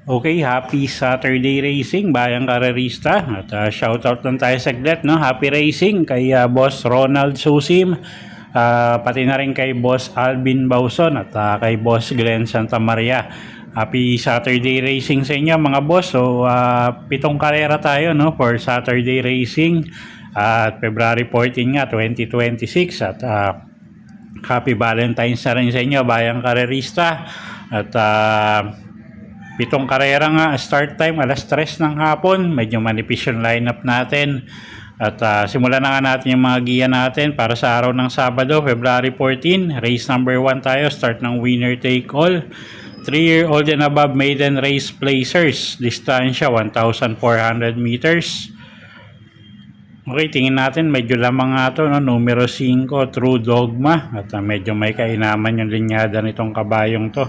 Okay, happy Saturday racing, bayang karerista. At shoutout lang tayo saglit, no? Happy racing kay Boss Ronald Susim, pati na rin kay Boss Alvin Bauson at kay Boss Glenn Santamaria. Happy Saturday racing sa inyo mga boss. So, 7 karera tayo, no, for Saturday racing at February 14 nga, 2026. At happy Valentine's na rin sa inyo, bayang karerista. At 7 karera nga, start time alas 3 ng hapon. Medyo manipis yung lineup natin. At simulan na nga natin yung mga giya natin para sa araw ng Sabado, February 14. Race number 1 tayo, start ng winner take all. 3-year-old and above maiden race placers. Distansya 1,400 meters. Okay, tingin natin, medyo lamang nga ito, no? Numero 5, True Dogma. At medyo may kainaman yung linyada nitong kabayong to.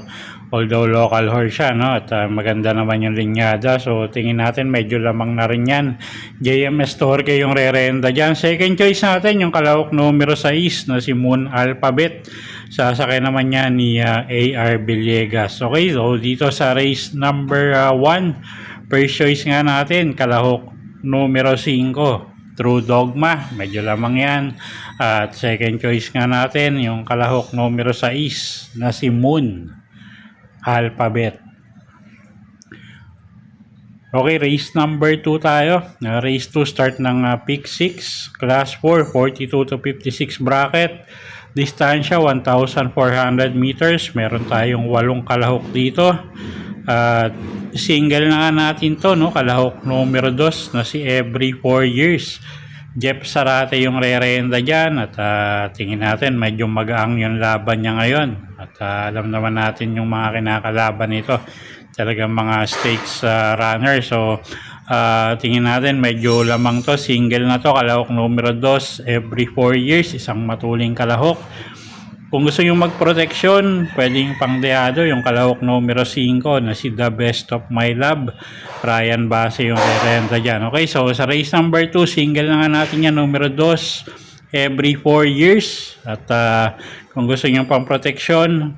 Although local horse siya, no? At maganda naman yung linyada. So, tingin natin, medyo lamang na rin yan. JMS Torque yung re-renda dyan. Second choice natin, yung kalahok numero 6 na si Moon Alphabet. Sasakay naman niya ni AR Villegas. Okay, so dito sa race number 1, first choice nga natin, kalahok numero 5. True Dogma, medyo lamang yan. At second choice nga natin, yung kalahok numero 6 na si Moon Alphabet. Okay, race number 2 tayo. Race 2, start ng pick 6, class 4, 42 to 56 bracket. Distansya 1,400 meters. Meron tayong 8 kalahok dito. At single na nga natin to, no? Kalahok numero 2 na si Every 4 Years. Jeff Sarate yung re-renda dyan. At tingin natin medyo magaang yung laban niya ngayon. At alam naman natin yung mga kinakalaban nito, talagang mga stakes runner. So tingin natin medyo lamang to, single na to, kalahok numero 2, Every 4 Years, isang matuling kalahok. Kung gusto nyo mag-protection, pwedeng pangdeado yung kalahok numero 5 na si The Best of My Love. Ryan Base yung re-renta dyan. Okay, so sa race number 2, single na nga natin yan, numero 2, Every 4 Years. At kung gusto nyo pang protection,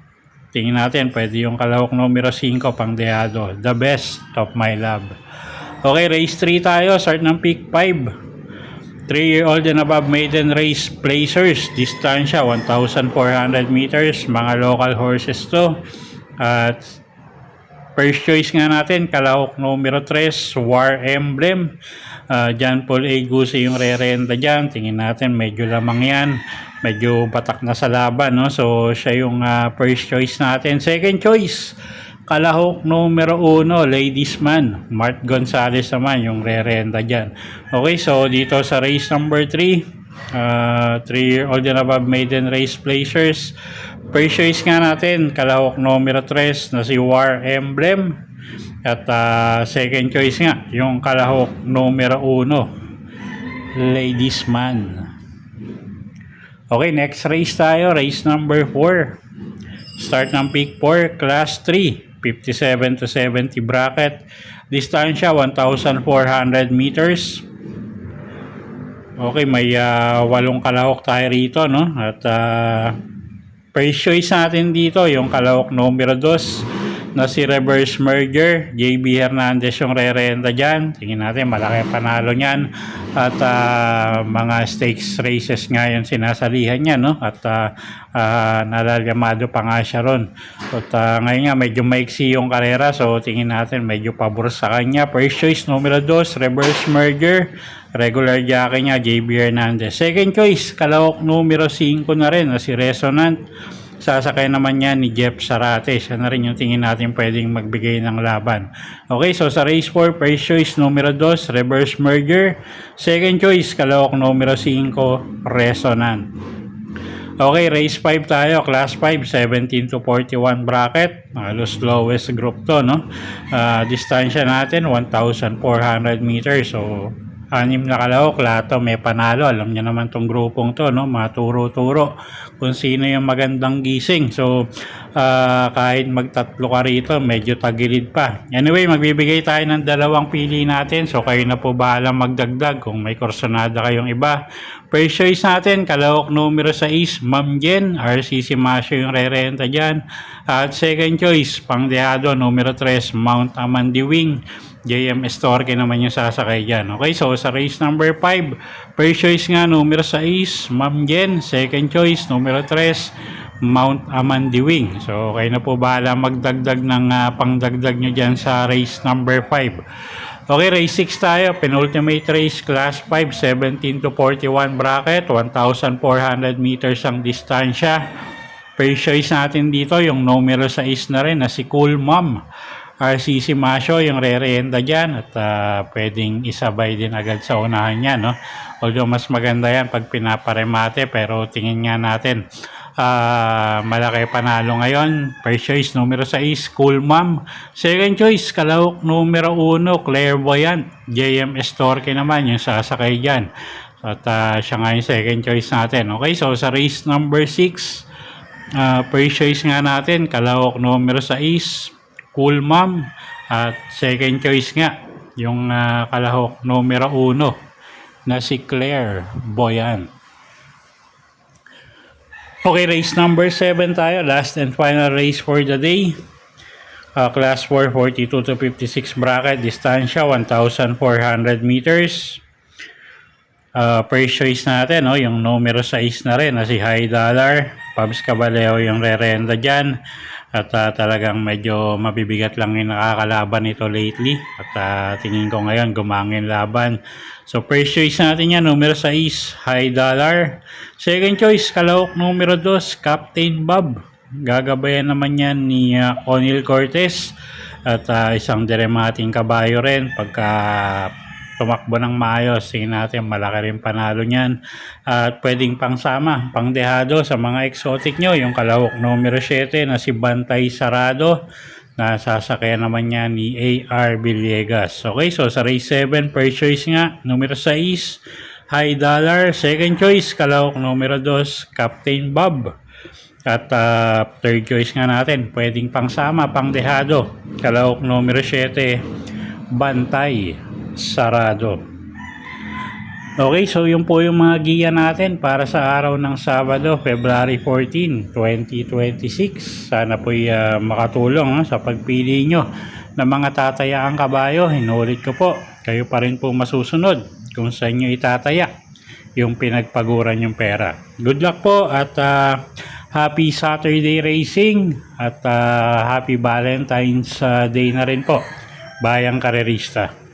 tingin natin, pwede yung kalahok numero 5, pangdeado, The Best of My Love. Okay, race 3 tayo, start ng pick 5. 3-year-old and above maiden race placers. Distansya 1,400 meters. Mga local horses to. At first choice nga natin, kalahok numero 3, War Emblem. John Paul A. Gusi yung re-renta dyan. Tingin natin, medyo lamang yan. Medyo batak na sa laban, no? So, siya yung first choice natin. Second choice, kalahok numero 1, Ladies Man. Mart Gonzalez naman yung re-renta dyan. Okay, so dito sa race number 3, 3-year-old and above maiden race placers. First choice nga natin, kalahok numero 3 na si War Emblem. At second choice nga, yung kalahok numero 1, Ladies Man. Okay, next race tayo, race number 4. Start ng pick 4, class 3. 57 to 70 bracket. Distansya 1,400 meters. Okay, may 8 kalahok tayo rito, no? At first choice natin dito, yung kalahok numero 2 na si Reverse Merger. JB Hernandez yung re-renta dyan. Tingin natin, malaki panalo nyan. At mga stakes races nga yung sinasalihan niya, no? At nalalyamado pa nga siya ron. At ngayon nga, medyo maiksi yung karera. So, tingin natin, medyo pabor sa kanya. First choice, numero 2, Reverse Merger. Regular jockey niya, JB Hernandez. Second choice, kalahok numero 5 na rin, na si Resonant. Sasakay naman niya ni Jeff Sarate. Siya na rin yung tingin natin pwedeng magbigay ng laban. Okay, so sa race 4, first choice numero 2, Reverse Merger. Second choice, kalahok numero 5, Resonant. Okay, race 5 tayo, class 5, 17 to 41 bracket. Halos lowest group to, no? Distansya natin 1,400 meters. So Anim na kalahok, lahat to may panalo. Alam niyo naman tong grupong to, no? Mga turo-turo kung sino yung magandang gising. So, kahit magtatlo ka rito, medyo tagilid pa. Anyway, magbibigay tayo ng dalawang pili natin. So, kayo na po bahala magdagdag kung may kursonada kayong iba. First choice natin, kalahok numero 6, Ma'am Jen, RCC Masyo yung re-renta dyan. At second choice, pangdehado, numero 3, Mount Amandiwing. JM Estorque naman yung sasakay dyan. Okay, so sa race number 5, first choice nga, numero 6, Ma'am Jen. Second choice, numero 3, Mount Amandiwing. So, kayo na po bahala magdagdag ng pangdagdag nyo dyan sa race number 5. Okay, race 6 tayo. Penultimate race, class 5, 17 to 41 bracket, 1,400 meters ang distansya. First choice natin dito, yung numero 6 na rin, na si Cool Mom. RCC Masyo, yung re-renta dyan. At pwedeng isabay din agad sa unahan yan, no? Although mas maganda yan pag pinaparemate, pero tingin nga natin, malaki panalo ngayon. First choice, numero 6, Cool Mom. Second choice, kalahok numero 1, Clairvoyant. JM Estorque naman yung sasakay dyan. At siya nga yung second choice natin. Okay, so sa race number 6, first choice nga natin, kalahok numero 6, Cool Mom. At second choice nga, yung kalahok numero 1 na si Clairvoyant. Okay, race number 7 tayo. Last and final race for the day. Class 4, 42 to 56 bracket. Distansya, 1,400 meters. First choice natin, no, yung numero 6 na rin, na si High Dollar. Pabs Caballeo yung re-renta dyan. At talagang medyo mabibigat lang yung nakakalaban nito lately. At tingin ko ngayon gumangin laban. So first choice natin yan, numero 6, High Dollar. Second choice, kalahok numero 2, Captain Bob. Gagabayan naman yan ni O'Neil Cortez. At isang diremating kabayo rin. Pagka tumakbo ng maayos, tingin natin malaki rin panalo niyan. At pwedeng pangsama, pangdehado sa mga exotic nyo, yung kalahok numero 7 na si Bantay Sarado, na sasakyan naman niya ni AR Villegas. Okay, so sa race 7, first choice nga, numero 6, High Dollar. Second choice, kalahok numero 2, Captain Bob. At third choice nga natin, pwedeng pangsama, pangdehado, kalahok numero 7, Bantay Sarado. Okay, so yun po yung mga giya natin para sa araw ng Sabado, February 14, 2026. Sana po'y makatulong sa pagpili nyo ng mga tatayaang kabayo. Hinulit ko po, kayo pa rin po masusunod kung saan nyo itataya yung pinagpaguran yung pera. Good luck po at happy Saturday racing at happy Valentine's Day na rin po, bayang karerista.